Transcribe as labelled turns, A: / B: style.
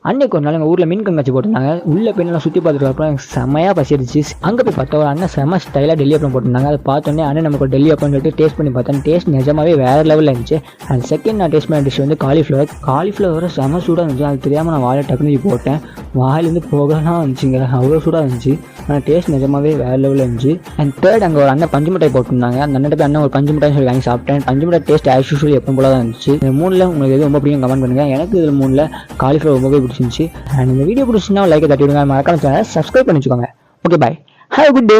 A: அன்னைக்கு ஒரு நாள் எங்கள் ஊரில் மீன் கண்காட்சி போட்டிருந்தாங்க. உள்ளே போய் நல்லா சுற்றி பார்த்துட்டு அப்புறம் எனக்கு செம்மையாக பசிடுச்சு. அங்கே போய் பார்த்தா ஒரு அண்ணன் செம்ம ஸ்டைலாக டெல்லி அப்பளம் போட்டிருந்தாங்க. அதை பார்த்தோன்னே அண்ணன் நமக்கு டெல்லி அப்பளம்னு சொல்லிட்டு டேஸ்ட் பண்ணி பார்த்தேன். டேஸ்ட் நிஜமாவே வேறு லெவலில் இருந்துச்சு. அண்ட் செகண்ட் நான் டேஸ்ட் பண்ண டிஷ் வந்து காலிஃப்ளவர் செம்ம சூடாக இருந்துச்சு. அது தெரியாமல் நான் வாயில் டக்குனு போட்டேன். வாயிலேருந்து போகலாம் வந்துச்சுங்க, அவ்வளோ சூடாக இருந்துச்சு. ஆனால் டேஸ்ட் நிஜமாவே வேறு லெவலில் இருந்துச்சு. அண்ட் தேர்ட் அங்கே ஒரு அண்ணன் பஞ்சு மிட்டாய் போட்டிருந்தாங்க. அந்த அண்ணன் போய் அண்ணன் ஒரு பஞ்சு மிட்டாய் சொல்லி வாங்கி சாப்பிட்டேன். பஞ்சு மிட்டாய் டேஸ்ட் ஆஸ் யூஷுவல் எப்போ போல தான் இருந்துச்சு. இந்த மூணில் உங்களுக்கு எது ரொம்ப பிடிக்கும் கமெண்ட் பண்ணுங்கள். எனக்கு இதில் மூணில் காலிஃப்ளவர் ரொம்பவே பிடிச்சிருந்துச்சு. அண்ட் இந்த வீடியோ பிடிச்சிங்கன்னா லைக்கை தட்டி விடுங்க. மறக்காம சேனலை சப்ஸ்கிரைப் பண்ணி வச்சுக்கோங்க. Okay bye, have a good day.